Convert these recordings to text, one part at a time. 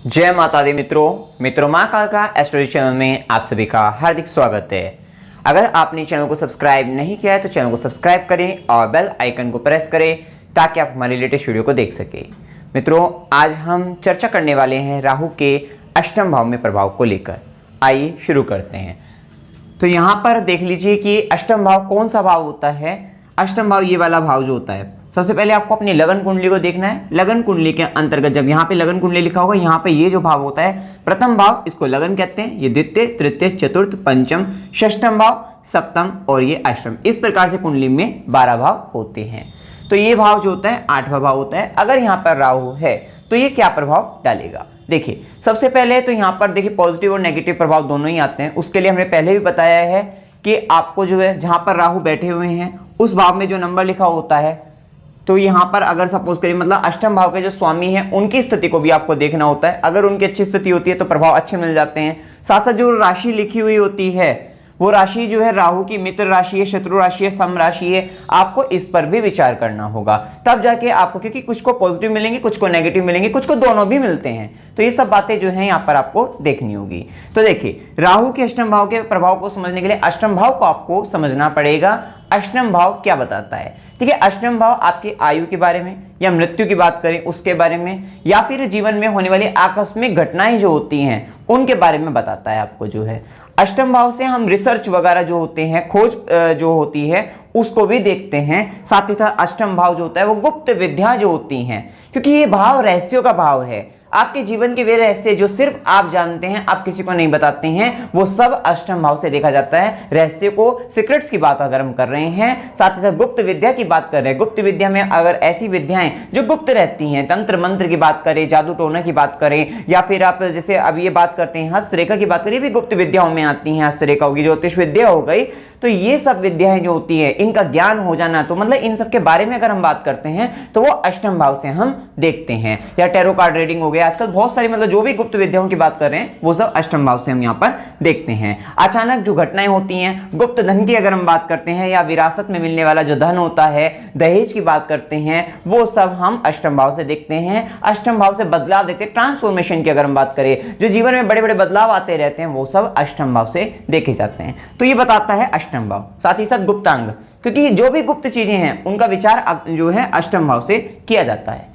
जय माता दी मित्रों माँ काल का एस्ट्रोलॉजी चैनल में आप सभी का हार्दिक स्वागत है। अगर आपने चैनल को सब्सक्राइब नहीं किया है तो चैनल को सब्सक्राइब करें और बेल आइकन को प्रेस करें ताकि आप हमारे लेटेस्ट वीडियो को देख सकें। मित्रों, आज हम चर्चा करने वाले हैं राहु के अष्टम भाव में प्रभाव को लेकर। आइए शुरू करते हैं। तो यहाँ पर देख लीजिए कि अष्टम भाव कौन सा भाव होता है। अष्टम भाव ये वाला भाव जो होता है, सबसे पहले आपको अपनी लगन कुंडली को देखना है। लगन कुंडली के अंतर्गत जब यहाँ पे लगन कुंडली लिखा होगा, यहाँ पे ये जो भाव होता है प्रथम भाव, इसको लगन कहते हैं। ये द्वितीय, तृतीय, चतुर्थ, पंचम, षष्ठम भाव, सप्तम और ये अष्टम। इस प्रकार से कुंडली में 12 भाव होते हैं। तो ये भाव जो होता है 8वां भाव होता है। अगर यहाँ पर राहु है तो ये क्या प्रभाव डालेगा, देखिए। सबसे पहले तो यहाँ पर देखिए पॉजिटिव और नेगेटिव प्रभाव दोनों ही आते हैं। उसके लिए हमने पहले भी बताया है कि आपको जो है जहाँ पर राहु बैठे हुए हैं उस भाव में जो नंबर लिखा होता है, तो यहाँ पर अगर सपोज करिए मतलब अष्टम भाव के जो स्वामी हैं उनकी स्थिति को भी आपको देखना होता है। अगर उनकी अच्छी स्थिति होती है तो प्रभाव अच्छे मिल जाते हैं। साथ साथ जो राशि लिखी हुई होती है वो राशि जो है राहु की मित्र राशि है, शत्रु राशि है, सम राशि है, आपको इस पर भी विचार करना होगा। तब जाके आपको, क्योंकि कुछ को पॉजिटिव मिलेंगे, कुछ को नेगेटिव मिलेंगे, कुछ को दोनों भी मिलते हैं, तो ये सब बातें जो है यहाँ पर आपको देखनी होगी। तो देखिए, राहु के अष्टम भाव के प्रभाव को समझने के लिए अष्टम भाव को आपको समझना पड़ेगा। अष्टम भाव क्या बताता है, ठीक है। अष्टम भाव आपकी आयु के बारे में या मृत्यु की बात करें उसके बारे में, या फिर जीवन में होने वाली आकस्मिक घटनाएं जो होती हैं उनके बारे में बताता है आपको जो है। अष्टम भाव से हम रिसर्च वगैरह जो होते हैं, खोज जो होती है उसको भी देखते हैं। साथ ही साथ अष्टम भाव जो होता है वो गुप्त विद्या जो होती हैं, क्योंकि ये भाव रहस्यों का भाव है। आपके जीवन के वे रहस्य जो सिर्फ आप जानते हैं, आप किसी को नहीं बताते हैं, वो सब अष्टम भाव से देखा जाता है। रहस्य को, सीक्रेट्स की बात अगर हम कर रहे हैं, साथ ही साथ गुप्त विद्या की बात कर रहे हैं। गुप्त विद्या में अगर ऐसी विद्याएं जो गुप्त रहती हैं, तंत्र मंत्र की बात करें, जादू टोना की बात करें, या फिर आप जैसे अब ये बात करते हैं हस्तरेखा की बात करें, भी गुप्त विद्याओं में आती हैं। हस्तरेखा होगी, ज्योतिष विद्या हो गई, तो ये सब विद्याएं जो होती है इनका ज्ञान हो जाना, तो मतलब इन सब के बारे में अगर हम बात करते हैं तो वो अष्टम भाव से हम देखते हैं। या टैरो कार्ड रीडिंग हो गया, आजकल बहुत सारी मतलब जो भी गुप्त विद्याओं की बात कर रहे हैं वो सब अष्टम भाव से हम यहाँ पर देखते हैं। अचानक जो घटनाएं होती हैं, गुप्त धन की अगर हम बात करते हैं, या विरासत में मिलने वाला जो धन होता है, दहेज की बात करते हैं, वो सब हम अष्टम भाव से देखते हैं। अष्टम भाव से बदलाव देखते हैं। ट्रांसफॉर्मेशन की अगर हम बात करें, जो जीवन में बड़े बड़े बदलाव आते रहते हैं, वो सब अष्टम भाव से देखे जाते हैं। तो ये बताता है अष्टम भाव। साथ ही साथ गुप्तांग, क्योंकि जो भी गुप्त चीजें हैं उनका विचार जो है अष्टम भाव से किया जाता है।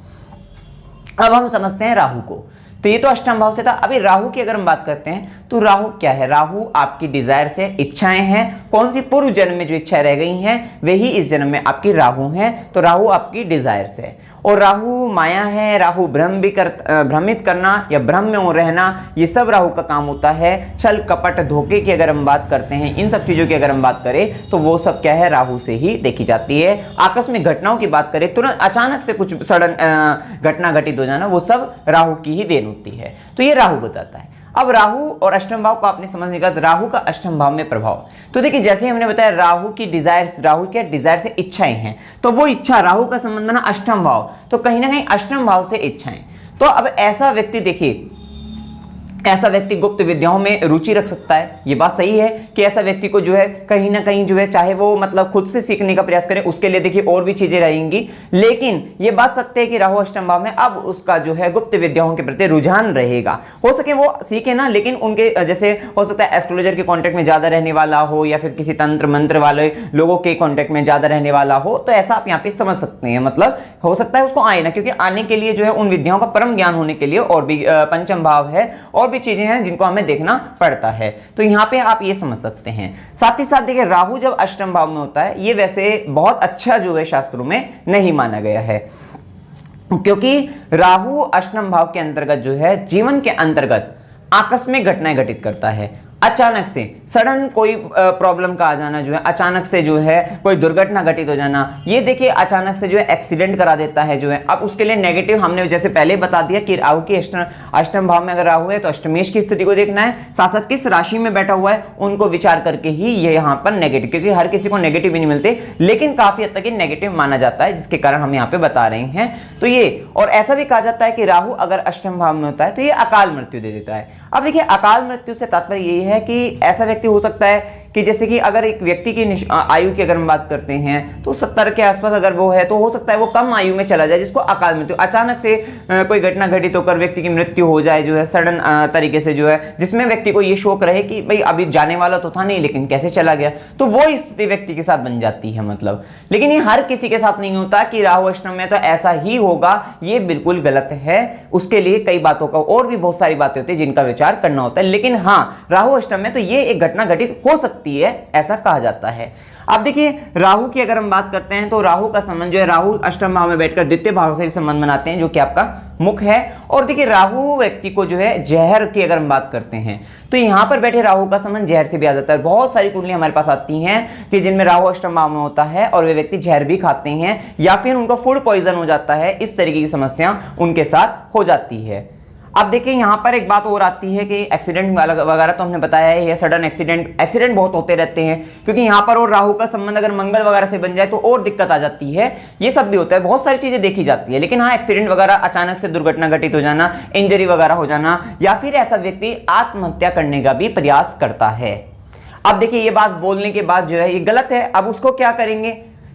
अब हम समझते हैं राहु को। तो ये तो अष्टम भाव से था। अभी राहु की अगर हम बात करते हैं तो राहु क्या है, राहु आपकी डिजायर से इच्छाएं हैं। कौन सी, पूर्व जन्म में जो इच्छाएं रह गई हैं वही इस जन्म में आपकी राहु हैं। तो राहु आपकी डिजायर से, और राहु माया है। राहु भ्रमित करना या भ्रम में रहना, ये सब राहु का काम होता है। छल कपट धोखे की अगर हम बात करते हैं, इन सब चीजों की अगर हम बात करें तो वो सब क्या है, राहु से ही देखी जाती है। आकस्मिक घटनाओं की बात करें, तुरंत अचानक से कुछ सडन घटना घटित हो जाना, वो सब राहु की ही देन होती है। तो ये राहु बताता है। अब राहु और अष्टम भाव को आपने समझने का, राहु का अष्टम भाव में प्रभाव, तो देखिए जैसे हमने बताया राहु की डिजायर, राहु के डिजायर से इच्छाएं हैं, तो वो इच्छा, राहु का संबंध बना अष्टम भाव, तो कहीं ना कहीं अष्टम भाव से इच्छाएं। तो अब ऐसा व्यक्ति, देखिए ऐसा व्यक्ति गुप्त विद्याओं में रुचि रख सकता है। ये बात सही है कि ऐसा व्यक्ति को जो है कहीं ना कहीं जो है, चाहे वो मतलब खुद से सीखने का प्रयास करे, उसके लिए देखिए और भी चीजें रहेंगी, लेकिन ये बात सत्य है कि राहु अष्टम भाव में अब उसका जो है गुप्त विद्याओं के प्रति रुझान रहेगा। हो सके वो सीखे ना, लेकिन उनके जैसे हो सकता है एस्ट्रोलॉजर के कॉन्टेक्ट में ज्यादा रहने वाला हो, या फिर किसी तंत्र मंत्र वाले लोगों के कॉन्टेक्ट में ज्यादा रहने वाला हो, तो ऐसा आप यहाँ पे समझ सकते हैं। मतलब हो सकता है उसको आए ना, क्योंकि आने के लिए जो है उन विद्याओं का परम ज्ञान होने के लिए और भी पंचम भाव है और भी चीजें हैं जिनको हमें देखना पड़ता है। तो यहाँ पे आप ये समझ सकते हैं। साथ ही साथ देखिए राहु जब अष्टम भाव में होता है, ये वैसे बहुत अच्छा जो है शास्त्रों में नहीं माना गया है, क्योंकि राहु अष्टम भाव के अंतर्गत जो है जीवन के अंतर्गत आकस्मिक घटनाएं घटित करता है। अचानक से सडन कोई प्रॉब्लम का आ जाना, जो है अचानक से जो है कोई दुर्घटना घटित हो जाना, ये देखिए अचानक से जो है एक्सीडेंट करा देता है जो है। अब उसके लिए नेगेटिव हमने जैसे पहले बता दिया कि राहु की अष्टम भाव में अगर राहु है तो अष्टमेश की स्थिति को देखना है, साथ साथ किस राशि में बैठा हुआ है उनको विचार करके ही ये यहाँ पर नेगेटिव, क्योंकि हर किसी को नेगेटिव भी नहीं मिलते, लेकिन काफी हद तक नेगेटिव माना जाता है, जिसके कारण हम यहाँ पे बता रहे हैं। तो ये, और ऐसा भी कहा जाता है कि राहु अगर अष्टम भाव में होता है तो ये अकाल मृत्यु दे देता है। अब देखिए अकाल मृत्यु से तात्पर्य यही है कि ऐसा व्यक्ति हो सकता है कि जैसे कि अगर एक व्यक्ति की आयु की अगर हम बात करते हैं तो 70 के आसपास अगर वो है तो हो सकता है वो कम आयु में चला जाए, जिसको अकाल मृत्यु, अचानक से कोई घटना घटित होकर व्यक्ति की मृत्यु हो जाए जो है सडन तरीके से जो है, जिसमें व्यक्ति को ये शौक रहे कि भाई अभी जाने वाला तो था नहीं लेकिन कैसे चला गया, तो वो स्थिति व्यक्ति के साथ बन जाती है मतलब। लेकिन ये हर किसी के साथ नहीं होता कि राहु अष्टम में तो ऐसा ही होगा, ये बिल्कुल गलत है। उसके लिए कई बातों का और भी बहुत सारी बातें होती है जिनका विचार करना होता है, लेकिन हाँ राहु अष्टम में तो ये एक घटना घटित हो सकती है, ऐसा कहा जाता है। अब देखिए राहु की अगर हम बात करते हैं तो राहु का संबंध जो है, राहु अष्टम भाव में बैठकर द्वितीय भाव से भी संबंध बनाते हैं जो कि आपका मुख है। और देखिए राहु व्यक्ति को जो है जहर की अगर हम बात करते हैं तो यहां पर बैठे राहु का संबंध जहर से भी आ जाता है। बहुत सारी कुंडलियां हमारे पास आती हैं कि जिनमें राहु अष्टम भाव में होता है और वे व्यक्ति जहर भी खाते हैं या फिर उनका फूड पॉइजन हो जाता है, इस तरीके की समस्या उनके साथ हो जाती है। अब देखिए यहाँ पर एक बात और आती है कि एक्सीडेंट वगैरह तो हमने बताया है, ये सडन एक्सीडेंट बहुत होते रहते हैं, क्योंकि यहाँ पर और राहु का संबंध अगर मंगल वगैरह से बन जाए तो और दिक्कत आ जाती है। ये सब भी होता है, बहुत सारी चीजें देखी जाती है, लेकिन हाँ एक्सीडेंट वगैरह, अचानक से दुर्घटना घटित हो जाना, इंजरी वगैरह हो जाना, या फिर ऐसा व्यक्ति आत्महत्या करने का भी प्रयास करता है। अब देखिए ये बात बोलने के बाद जो है ये गलत है। अब उसको क्या करेंगे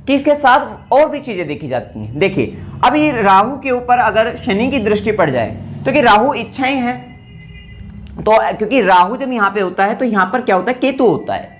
कि इसके साथ और भी चीजें देखी जाती हैं। देखिए अभी राहु के ऊपर अगर शनि की दृष्टि पड़ जाए तो कि राहु इच्छाएं हैं, तो क्योंकि राहु जब यहां पे होता है तो यहां पर क्या होता है, केतु होता है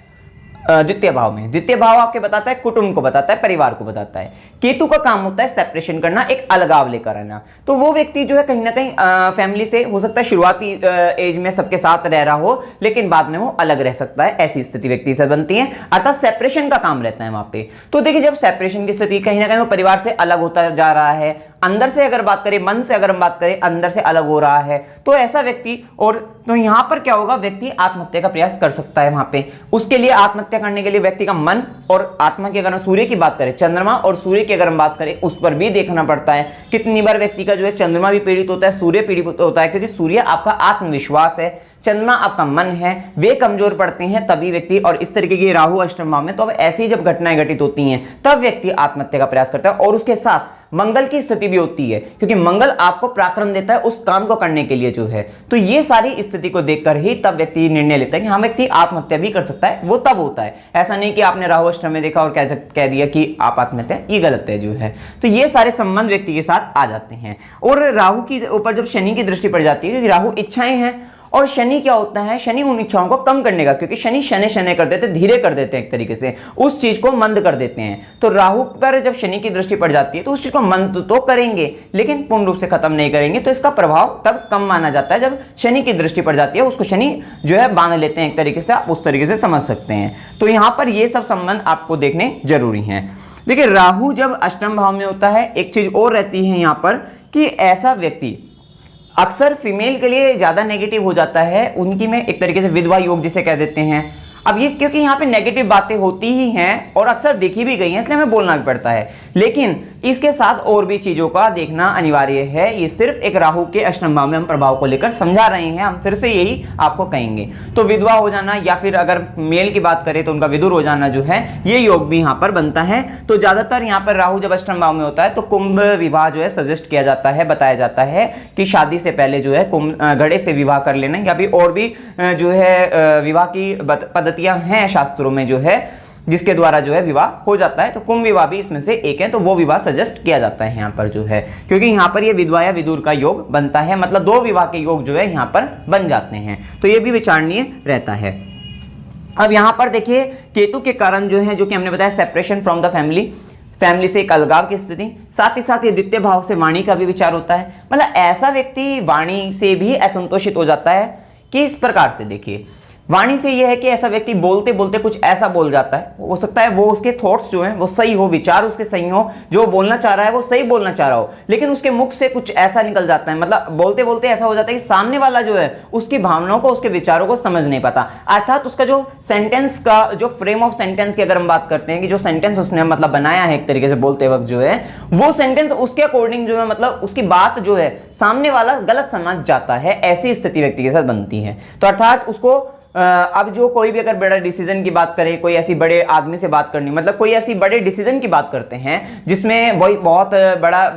द्वितीय भाव में। द्वितीय भाव आपके बताता है कुटुंब को बताता है, परिवार को बताता है। केतु का काम होता है सेपरेशन करना, एक अलगाव लेकर आना। तो वो व्यक्ति जो है कहीं ना कहीं फैमिली से हो सकता है शुरुआती एज में सबके साथ रह रहा हो, लेकिन बाद में वो अलग रह सकता है, ऐसी स्थिति व्यक्ति से बनती है, अर्थात सेपरेशन का काम रहता है वहां पे। तो देखिए जब सेपरेशन की स्थिति कहीं ना कहीं वो परिवार से अलग होता जा रहा है, अंदर से अगर बात करें, मन से अगर हम बात करें, अंदर से अलग हो रहा है, तो ऐसा व्यक्ति और तो यहां पर क्या होगा, व्यक्ति आत्महत्या का प्रयास कर सकता है वहां पे। उसके लिए आत्महत्या करने के लिए व्यक्ति का मन और आत्मा की अगर सूर्य की बात करें, चंद्रमा और सूर्य की अगर हम बात करें, उस पर भी देखना पड़ता है। कितनी बार व्यक्ति का जो है चंद्रमा भी पीड़ित होता है, सूर्य पीड़ित होता है, क्योंकि सूर्य आपका आत्मविश्वास है, चंद्रमा आपका मन है, वे कमजोर पड़ते हैं तभी व्यक्ति, और इस तरीके की राहु अष्टम भाव में तो अब ऐसी जब घटनाएं घटित होती हैं तब व्यक्ति आत्महत्या का प्रयास करता है। और उसके साथ मंगल की स्थिति भी होती है, क्योंकि मंगल आपको पराक्रम देता है उस काम को करने के लिए जो है। तो ये सारी स्थिति को देखकर ही तब व्यक्ति निर्णय लेता है कि हाँ व्यक्ति आत्महत्या भी कर सकता है। वो तब होता है, ऐसा नहीं कि आपने राहु अष्टम में देखा और कह दिया कि आप आत्महत्या, ये गलत है जो है। तो ये सारे संबंध व्यक्ति के साथ आ जाते हैं। और राहु की ऊपर जब शनि की दृष्टि पड़ जाती है, क्योंकि राहु इच्छाएं हैं और शनि क्या होता है, शनि उन इच्छाओं को कम करने का, क्योंकि शनि शनि कर देते, धीरे कर देते हैं, एक तरीके से उस चीज को मंद कर देते हैं। तो राहु पर जब शनि की दृष्टि पड़ जाती है तो उस चीज को मंद तो करेंगे लेकिन पूर्ण रूप से खत्म नहीं करेंगे। तो इसका प्रभाव तब कम माना जाता है जब शनि की दृष्टि पड़ जाती है, उसको शनि जो है बांध लेते हैं, एक तरीके से आप उस तरीके से समझ सकते हैं। तो यहां पर ये सब संबंध आपको देखने जरूरी हैं। देखिए राहु जब अष्टम भाव में होता है, एक चीज और रहती है यहां पर कि ऐसा व्यक्ति अक्सर फीमेल के लिए ज्यादा नेगेटिव हो जाता है, उनकी में एक तरीके से विधवा योग जिसे कह देते हैं। अब ये क्योंकि यहाँ पे नेगेटिव बातें होती ही हैं और अक्सर देखी भी गई हैं, इसलिए हमें बोलना भी पड़ता है, लेकिन इसके साथ और भी चीजों का देखना अनिवार्य है। ये सिर्फ एक राहु के अष्टम भाव में हम प्रभाव को लेकर समझा रहे हैं, हम फिर से यही आपको कहेंगे। तो विधवा हो जाना या फिर अगर मेल की बात करें तो उनका विदुर हो जाना जो है, ये योग भी यहाँ पर बनता है। तो ज्यादातर यहाँ पर राहु जब अष्टम भाव में होता है तो कुंभ विवाह जो है सजेस्ट किया जाता है, बताया जाता है कि शादी से पहले जो है घड़े से विवाह कर लेना, या फिर और भी जो है विवाह की पद्धतियां हैं शास्त्रों में जो है, जिसके द्वारा जो है विवाह हो जाता है। तो कुंभ विवाह भी इसमें से एक है, तो वो विवाह सजेस्ट किया जाता है यहाँ पर जो है, क्योंकि यहाँ पर ये विधवा या विदुर का योग बनता है, मतलब दो विवाह के योग जो है यहाँ पर बन जाते हैं। तो ये भी विचारणीय रहता है। अब यहाँ पर देखिए केतु के कारण जो है, जो कि हमने बताया सेपरेशन फ्रॉम द फैमिली से एक अलगाव की स्थिति, साथ ही साथ ये द्वितीय भाव से वाणी का भी विचार होता है। मतलब ऐसा व्यक्ति वाणी से भी असंतोषित हो जाता है कि इस प्रकार से देखिए, वाणी से यह है कि ऐसा व्यक्ति बोलते बोलते कुछ ऐसा बोल जाता है, हो सकता है वो उसके थॉट्स जो हैं वो सही हो, विचार उसके सही हो, जो बोलना चाह रहा है वो सही बोलना चाह रहा हो, लेकिन उसके मुख से कुछ ऐसा निकल जाता है, मतलब बोलते बोलते ऐसा हो जाता है कि सामने वाला जो है उसकी भावनाओं को, उसके विचारों को समझ नहीं पाता। अर्थात उसका जो सेंटेंस का जो फ्रेम ऑफ सेंटेंस की अगर हम बात करते हैं कि जो सेंटेंस उसने मतलब बनाया है एक तरीके से बोलते वक्त जो है, वो सेंटेंस उसके अकॉर्डिंग जो है, मतलब उसकी बात जो है सामने वाला गलत समझ जाता है, ऐसी स्थिति व्यक्ति के साथ बनती है। तो अर्थात उसको अब जो कोई भी अगर बड़ा डिसीजन की बात करे, कोई ऐसी बड़े आदमी से बात करनी, मतलब कोई ऐसी बड़े डिसीजन की बात करते हैं जिसमें वही बहुत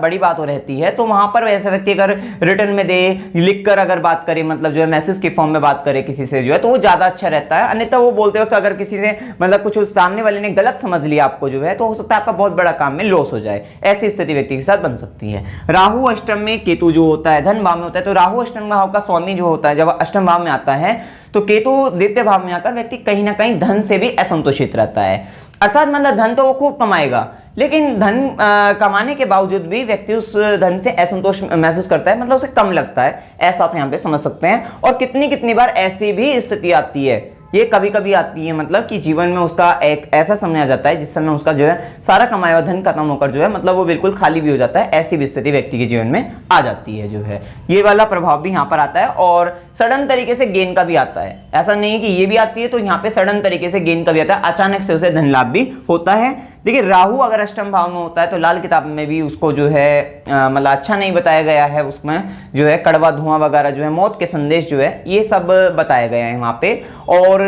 बड़ी बात हो रहती है, तो वहां पर वैसा व्यक्ति अगर रिटर्न में दे, लिखकर अगर बात करे, मतलब जो है मैसेज के फॉर्म में बात करे किसी से जो है, तो वो ज्यादा अच्छा रहता है। अन्यथा वो बोलते वक्त अगर किसी से मतलब कुछ सामने वाले ने गलत समझ लिया आपको जो है, तो हो सकता है आपका बहुत बड़ा काम में लॉस हो जाए। ऐसी स्थिति व्यक्ति के साथ बन सकती है। राहु अष्टम में, केतु जो होता है धन भाव में होता है, तो राहु अष्टम भाव का स्वामी जो होता है जब अष्टम भाव में आता है, तो केतु द्वितीय भाव में आकर व्यक्ति कहीं ना कहीं धन से भी असंतोषित रहता है। अर्थात मतलब धन तो वो खूब कमाएगा, लेकिन धन कमाने के बावजूद भी व्यक्ति उस धन से असंतोष महसूस करता है, मतलब उसे कम लगता है, ऐसा आप यहाँ पे समझ सकते हैं। और कितनी बार ऐसी भी स्थिति आती है, ये कभी कभी आती है, मतलब कि जीवन में उसका एक ऐसा समय आ जाता है जिस समय उसका जो है सारा कमाया हुआ धन खत्म होकर जो है मतलब वो बिल्कुल खाली भी हो जाता है। ऐसी भी स्थिति व्यक्ति के जीवन में आ जाती है जो है, ये वाला प्रभाव भी यहाँ पर आता है। और सडन तरीके से गेन का भी आता है, ऐसा नहीं कि ये भी आती है, तो यहाँ पे सडन तरीके से गेन का भी आता है, अचानक से उसे धन लाभ भी होता है। देखिए राहु अगर अष्टम भाव में होता है तो लाल किताब में भी उसको जो है मतलब अच्छा नहीं बताया गया है, उसमें जो है कड़वा धुआं वगैरह जो है, मौत के संदेश जो है, ये सब बताया गया है वहां पे। और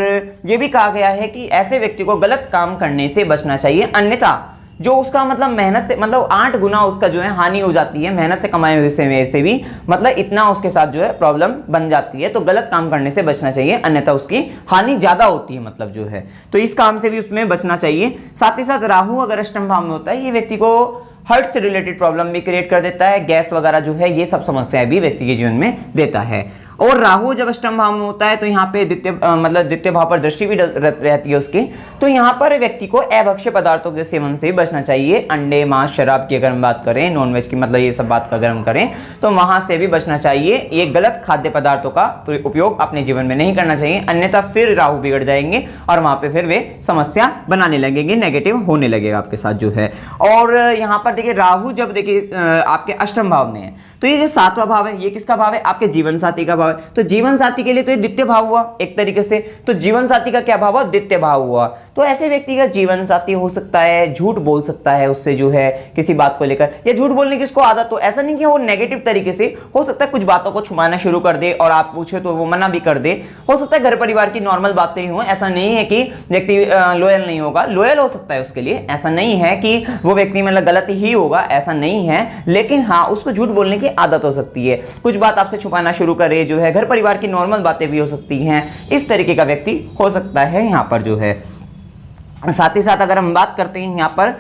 ये भी कहा गया है कि ऐसे व्यक्ति को गलत काम करने से बचना चाहिए, अन्यथा जो उसका मतलब मेहनत से मतलब 8 गुना उसका जो है हानि हो जाती है, मेहनत से कमाए हुए से भी मतलब इतना उसके साथ जो है प्रॉब्लम बन जाती है। तो गलत काम करने से बचना चाहिए, अन्यथा उसकी हानि ज्यादा होती है, मतलब जो है, तो इस काम से भी उसमें बचना चाहिए। साथ ही साथ राहु अगर अष्टम भाव में होता है, ये व्यक्ति को हार्ट से रिलेटेड प्रॉब्लम भी क्रिएट कर देता है, गैस वगैरह जो है, ये सब समस्याएं भी व्यक्ति के जीवन में देता है। और राहु जब अष्टम भाव में होता है तो यहाँ पे द्वितीय भाव पर दृष्टि भी रहती है उसकी, तो यहाँ पर व्यक्ति को अभक्ष्य पदार्थों के सेवन से बचना चाहिए। अंडे, मांस, शराब की अगर हम बात करें, नॉनवेज की, मतलब ये सब बात का अगर हम करें, तो वहां से भी बचना चाहिए। ये गलत खाद्य पदार्थों का उपयोग अपने जीवन में नहीं करना चाहिए, अन्यथा फिर राहु बिगड़ जाएंगे और वहां पे फिर वे समस्या बनाने लगेंगे, नेगेटिव होने लगेगा आपके साथ जो है। और यहाँ पर देखिए राहु जब देखिए आपके अष्टम भाव में है, तो ये जो 7वां भाव है, ये किसका भाव है? आपके जीवन साथी का भाव है। तो जीवन साथी के लिए तो ये द्वितीय भाव हुआ एक तरीके से, तो जीवन साथी का क्या भाव हुआ? द्वितीय भाव हुआ। तो ऐसे व्यक्ति का जीवन साथी हो सकता है झूठ बोल सकता है उससे जो है किसी बात को लेकर, या झूठ बोलने की इसको आदत हो, ऐसा नहीं कि वो नेगेटिव तरीके से, हो सकता है कुछ बातों को छुपाना शुरू कर दे और आप पूछे तो वो मना भी कर दे। हो सकता है घर परिवार की नॉर्मल बातें ही हो, ऐसा नहीं है कि व्यक्ति लॉयल नहीं होगा, लॉयल हो सकता है उसके लिए, ऐसा नहीं है कि वो व्यक्ति मतलब गलत ही होगा, ऐसा नहीं है, लेकिन हाँ उसको झूठ बोलने की आदत हो सकती है, कुछ बात आपसे छुपाना शुरू करे जो है, घर परिवार की नॉर्मल बातें भी हो सकती हैं, इस तरीके का व्यक्ति हो सकता है यहाँ पर जो है। साथ ही साथ अगर हम बात करते हैं यहाँ पर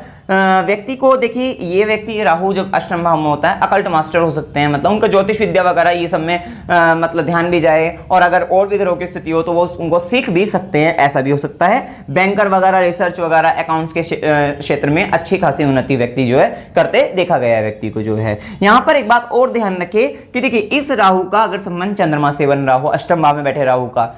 व्यक्ति को, देखिए ये व्यक्ति राहु जब अष्टम भाव में होता है, अकल्ट मास्टर हो सकते हैं, मतलब उनका ज्योतिष विद्या वगैरह ये सब में मतलब ध्यान भी जाए, और अगर और भी ग्रहों की स्थिति हो तो वो उनको सीख भी सकते हैं, ऐसा भी हो सकता है। बैंकर वगैरह, रिसर्च वगैरह, अकाउंट्स के क्षेत्र में अच्छी खासी उन्नति व्यक्ति जो है करते देखा गया है व्यक्ति को जो है। यहाँ पर एक बात और ध्यान रखे कि देखिए इस राहु का अगर संबंध चंद्रमा से बन रहा हो, अष्टम भाव में बैठे राहु का,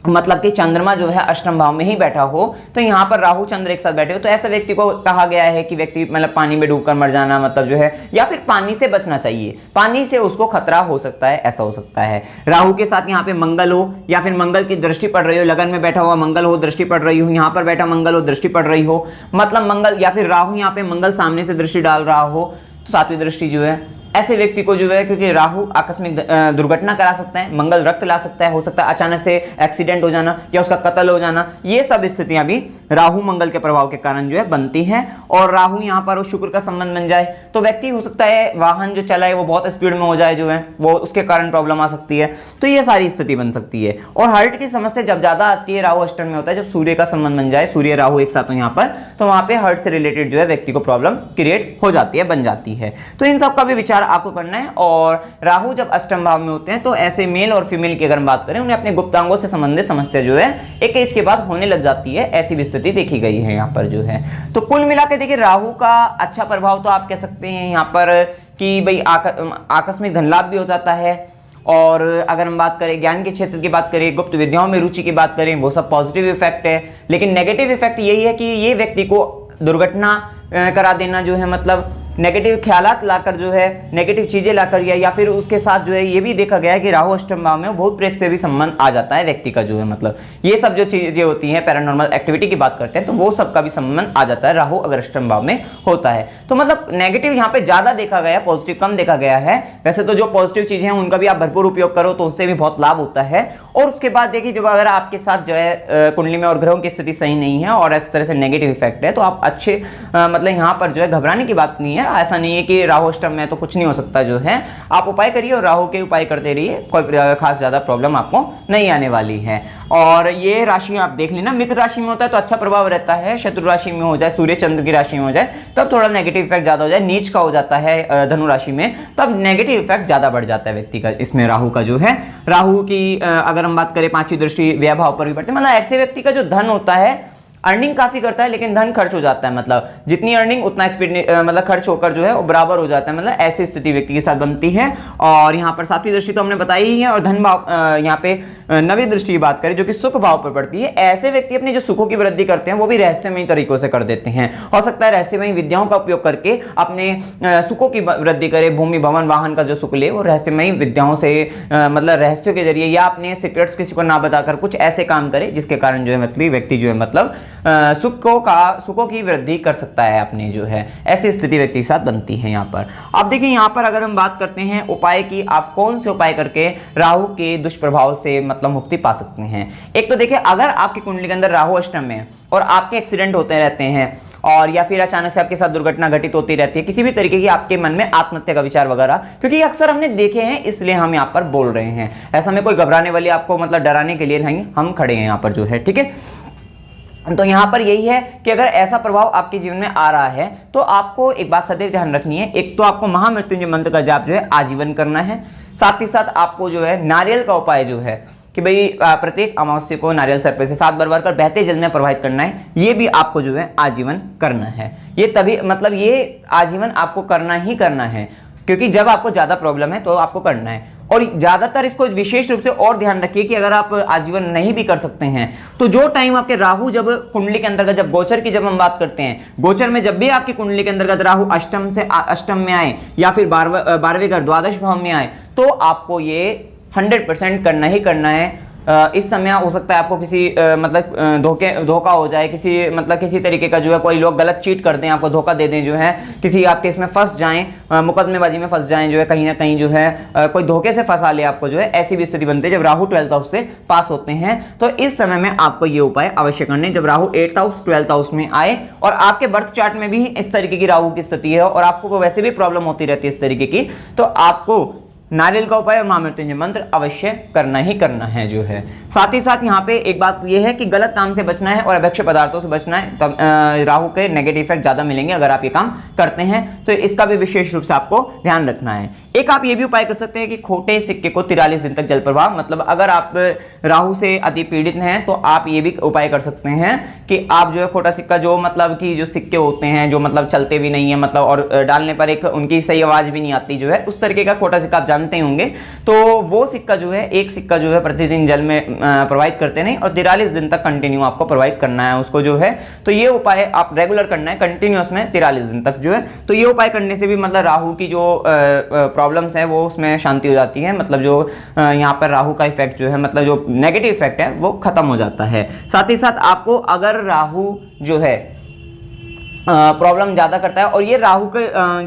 मतलब कि चंद्रमा जो है अष्टम भाव में ही बैठा हो, तो यहाँ पर राहु चंद्र एक साथ बैठे हो, तो ऐसे व्यक्ति को कहा गया है कि व्यक्ति मतलब पानी में डूबकर मर जाना, मतलब जो है, या फिर पानी से बचना चाहिए, पानी से उसको खतरा हो सकता है, ऐसा हो सकता है। राहु के साथ यहाँ पे मंगल हो, या फिर मंगल की दृष्टि पड़ रही हो, लगन में बैठा हुआ मंगल हो, दृष्टि पड़ रही हो, यहाँ पर बैठा मंगल हो, दृष्टि पड़ रही हो, मतलब मंगल या फिर राहु यहाँ पे मंगल सामने से दृष्टि डाल रहा हो, तो सातवीं दृष्टि जो है, ऐसे व्यक्ति को जो है, क्योंकि राहु आकस्मिक दुर्घटना करा सकता है, मंगल रक्त ला सकता है, हो सकता है अचानक से एक्सीडेंट हो जाना या उसका कत्ल हो जाना, ये सब स्थितियां भी राहु मंगल के प्रभाव के कारण जो है बनती हैं। और राहु यहाँ पर शुक्र का संबंध बन जाए तो व्यक्ति हो सकता है वाहन जो चलाए वो बहुत स्पीड में हो जाए जो है, वो उसके कारण प्रॉब्लम आ सकती है, तो ये सारी स्थिति बन सकती है। और हार्ट की समस्या जब ज्यादा आती है, राहु अष्टम में होता है, जब सूर्य का संबंध बन जाए, सूर्य राहु एक साथ हो यहाँ पर, तो वहां पे हार्ट से रिलेटेड जो है व्यक्ति को प्रॉब्लम क्रिएट हो जाती है, बन जाती है। तो इन सब का भी विचार आपको करना है। और राहु जब अष्टम भाव में होते हैं तो ऐसे मेल और फीमेल की अगर हम बात करें, उन्हें अपने गुप्तांगों से संबंधित समस्या जो है एक एज के बाद होने लग जाती है, ऐसी भी स्थिति देखी गई है यहाँ पर जो है। तो कुल मिलाकर देखिए राहु का अच्छा प्रभाव तो आप कह सकते हैं यहाँ पर कि भाई आकस्मिक धन लाभ भी हो जाता है। और अगर हम बात करें ज्ञान के क्षेत्र की बात करें, गुप्त विद्याओं में रुचि की बात करें, वो सब पॉजिटिव इफेक्ट है। लेकिन नेगेटिव इफेक्ट यही है कि ये व्यक्ति को दुर्घटना करा देना जो है, मतलब नेगेटिव ख्यालात लाकर जो है नेगेटिव चीजें लाकर या फिर उसके साथ जो है ये भी देखा गया है कि राहु अष्टम भाव में भूत प्रेत से भी संबंध आ जाता है व्यक्ति का जो है, मतलब ये सब जो चीजें होती हैं पैरानॉर्मल एक्टिविटी की बात करते हैं तो वो सबका भी संबंध आ जाता है राहु अगर अष्टम भाव में होता है। तो मतलब नेगेटिव यहाँ पे ज्यादा देखा गया, पॉजिटिव कम देखा गया है। वैसे तो जो पॉजिटिव चीजें हैं उनका भी आप भरपूर उपयोग करो तो उससे भी बहुत लाभ होता है। और उसके बाद देखिए जब अगर आपके साथ जो है कुंडली में और ग्रहों की स्थिति सही नहीं है और इस तरह से नेगेटिव इफेक्ट है तो आप अच्छे मतलब यहाँ पर जो है घबराने की बात नहीं है। ऐसा नहीं है कि राहु अष्टम में तो कुछ नहीं हो सकता, जो है आप उपाय करिए और राहु के उपाय करते रहिए, कोई खास ज्यादा प्रॉब्लम आपको नहीं आने वाली है। और ये राशि आप देख लेना, मित्र राशि में होता है तो अच्छा प्रभाव रहता है, शत्रु राशि में हो जाए, सूर्य चंद्र की राशि में हो जाए तब थोड़ा नेगेटिव इफेक्ट ज्यादा हो जाए, नीच का हो जाता है धनु राशि में तब नेगेटिव इफेक्ट ज्यादा बढ़ जाता है व्यक्ति का। इसमें राहु का जो है, राहु की अगर हम बात करें पांचवी दृष्टि व्यय भाव पर भी पड़ती है, मतलब ऐसे व्यक्ति का जो धन होता है अर्निंग काफी करता है लेकिन धन खर्च हो जाता है, मतलब जितनी अर्निंग उतना मतलब खर्च होकर जो है वो बराबर हो जाता है, मतलब ऐसी स्थिति व्यक्ति के साथ बनती है। और यहाँ पर सातवीं दृष्टि तो हमने बताई ही है और धन भाव यहाँ पे नवीं दृष्टि की बात करें जो कि सुख भाव पर पड़ती है। ऐसे व्यक्ति अपने जो सुखों की वृद्धि करते हैं वो भी रहस्यमयी तरीकों से कर देते हैं। हो सकता है रहस्यमयी विद्याओं का उपयोग करके अपने सुखों की वृद्धि करे, भूमि भवन वाहन का जो सुख ले वो रहस्यमयी विद्याओं से मतलब रहस्यों के जरिए या अपने सीक्रेट्स किसी को ना बताकर कुछ ऐसे काम करे जिसके कारण जो है मतलब व्यक्ति जो है मतलब सुखों की वृद्धि कर सकता है अपने जो है, ऐसी स्थिति व्यक्ति के साथ बनती है। यहाँ पर आप देखिए, यहाँ पर अगर हम बात करते हैं उपाय की, आप कौन से उपाय करके राहु के दुष्प्रभाव से मतलब मुक्ति पा सकते हैं। एक तो देखिए अगर आपकी कुंडली के अंदर राहु अष्टम में है और आपके एक्सीडेंट होते रहते हैं और या फिर अचानक से आपके साथ दुर्घटना घटित होती रहती है, किसी भी तरीके की आपके मन में आत्महत्या का विचार वगैरह, क्योंकि अक्सर हमने देखे हैं इसलिए हम यहाँ पर बोल रहे हैं। ऐसा में कोई घबराने वाली आपको मतलब डराने के लिए नहीं, हम खड़े हैं यहाँ पर जो है, ठीक है। तो यहाँ पर यही है कि अगर ऐसा प्रभाव आपके जीवन में आ रहा है तो आपको एक बात सदैव ध्यान रखनी है, एक तो आपको महामृत्युंजय मंत्र का जाप जो है आजीवन करना है, साथ ही साथ आपको जो है नारियल का उपाय जो है कि भाई प्रत्येक अमावस्या को नारियल सर पे से 7 बार कर बहते जल में प्रवाहित करना है, ये भी आपको जो है आजीवन करना है। ये तभी मतलब ये आजीवन आपको करना ही करना है, क्योंकि जब आपको ज्यादा प्रॉब्लम है तो आपको करना है। और ज्यादातर इसको विशेष रूप से और ध्यान रखिए कि अगर आप आजीवन नहीं भी कर सकते हैं तो जो टाइम आपके राहु जब कुंडली के अंतर्गत, जब गोचर की जब हम बात करते हैं, गोचर में जब भी आपकी कुंडली के अंतर्गत राहु अष्टम में आए या फिर 12वें घर द्वादश भाव में आए तो आपको ये 100% करना ही करना है। इस समय हो सकता है आपको किसी मतलब धोखा हो जाए, किसी तरीके का जो है कोई लोग गलत चीट कर दें, आपको धोखा दे दें, जो है किसी आपके इसमें फंस जाएं, मुकदमेबाजी में फंस जाएं, जो है कहीं ना कहीं जो है कोई धोखे से फंसा ले आपको, जो है ऐसी भी स्थिति बनती है जब राहु 12th हाउस से पास होते हैं। तो इस समय में आपको ये उपाय अवश्य करने, जब Rahu 8th house 12th house में आए और आपके बर्थ चार्ट में भी इस तरीके की राहु की स्थिति है और आपको वैसे भी प्रॉब्लम होती रहती है इस तरीके की, तो आपको नारियल का उपाय और महामृत्युंजय मंत्र अवश्य करना ही करना है जो है। साथ ही साथ यहाँ पे एक बात यह है कि गलत काम से बचना है और अभक्ष्य पदार्थों से बचना है, तब राहु के नेगेटिव इफेक्ट ज्यादा मिलेंगे अगर आप ये काम करते हैं, तो इसका भी विशेष रूप से आपको ध्यान रखना है। एक आप ये भी उपाय कर सकते हैं कि खोटे सिक्के को 43 दिन तक जल प्रवाह, मतलब अगर आप राहु से अति पीड़ित हैं तो आप ये भी उपाय कर सकते हैं कि आप जो है खोटा सिक्का, जो मतलब कि जो सिक्के होते हैं जो मतलब चलते भी नहीं है मतलब और डालने पर एक उनकी सही आवाज भी नहीं आती, जो है उस तरीके का खोटा सिक्का आप जानते होंगे, तो वो सिक्का जो है, एक सिक्का जो है प्रतिदिन जल में प्रवाहित करते नहीं और 43 दिन तक कंटिन्यू आपको प्रवाहित करना है उसको जो है। तो ये उपाय आप रेगुलर करना है कंटिन्यूअस में 43 दिन तक जो है। तो ये उपाय करने से भी मतलब राहु की जो प्रॉब्लम्स है वो उसमें शांति हो जाती है, मतलब जो यहाँ पर राहु का इफेक्ट जो है, मतलब जो नेगेटिव इफेक्ट है वो खत्म हो जाता है। साथ ही साथ आपको अगर राहु जो है प्रॉब्लम ज्यादा करता है, और ये राहु के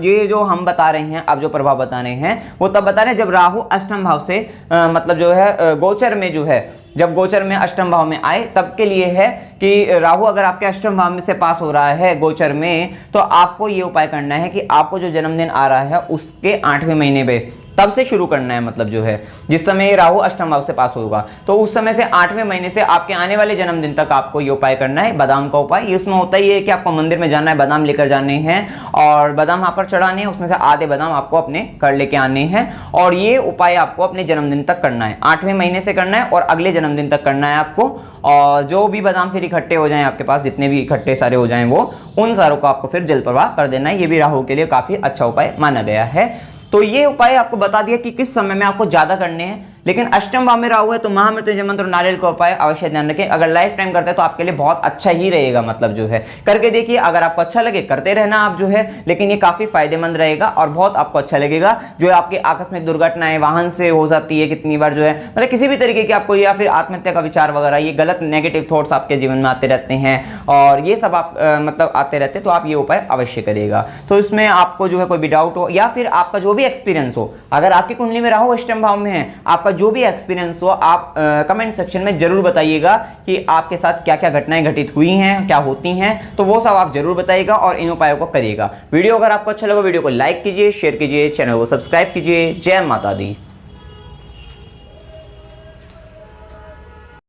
ये जो हम बता रहे हैं, आप जो प्रभाव बता रहे हैं वो तब बता रहे हैं जब राहु अष्टम भाव से मतलब जो है गोचर में जो है, जब गोचर में अष्टम भाव में आए तब के लिए है कि राहु अगर आपके अष्टम भाव में से पास हो रहा है गोचर में, तो आपको ये उपाय करना है कि आपको जो जन्मदिन आ रहा है उसके 8वें महीने में तब से शुरू करना है, मतलब जो है जिस समय राहु अष्टम भाव से पास होगा तो उस समय से 8वें महीने से आपके आने वाले जन्मदिन तक आपको ये उपाय करना है। बादाम का उपाय, इसमें होता ही है कि आपको मंदिर में जाना है, बादाम लेकर जाने हैं और बादाम वहां पर चढ़ाने हैं, उसमें से आधे बादाम आपको अपने घर लेके आने हैं और ये उपाय आपको अपने जन्मदिन तक करना है, 8वें महीने से करना है और अगले जन्मदिन तक करना है आपको। और जो भी बादाम फिर इकट्ठे हो जाएं आपके पास, जितने भी इकट्ठे सारे हो जाएं वो, उन सारों को आपको फिर जल प्रवाह कर देना है। ये भी राहु के लिए काफी अच्छा उपाय माना गया है। तो ये उपाय आपको बता दिया कि किस समय में आपको ज्यादा करने हैं, लेकिन अष्टम भाव में राहु है तो महामृत्युंजय मंत्र और नारियल का उपाय अवश्य ध्यान रखें। अगर लाइफ टाइम करते हैं तो आपके लिए बहुत अच्छा ही रहेगा, मतलब जो है करके देखिए। अगर आपको अच्छा लगे करते रहना आप जो है, लेकिन ये काफी फायदेमंद रहेगा और बहुत आपको अच्छा लगेगा। जो है आपकी आकस्मिक दुर्घटनाएं वाहन से हो जाती है कितनी बार जो है, मतलब किसी भी तरीके की आपको, या फिर आत्महत्या का विचार वगैरह, ये गलत नेगेटिव थॉट्स आपके जीवन में आते रहते हैं और ये सब आप मतलब आते रहते हैं, तो आप ये उपाय अवश्य करिएगा। तो इसमें आपको जो है कोई भी डाउट हो या फिर आपका जो भी एक्सपीरियंस हो, अगर आपकी कुंडली में राहु अष्टम भाव में है, आपका जो भी एक्सपीरियंस हो आप कमेंट सेक्शन में जरूर बताइएगा कि आपके साथ क्या क्या घटनाएं घटित हुई हैं, क्या होती हैं, तो वो सब आप जरूर बताइएगा और इन उपायों को करिएगा। वीडियो अगर आपको अच्छा लगा वीडियो को लाइक कीजिए, शेयर कीजिए, चैनल को सब्सक्राइब कीजिए। जय माता दी।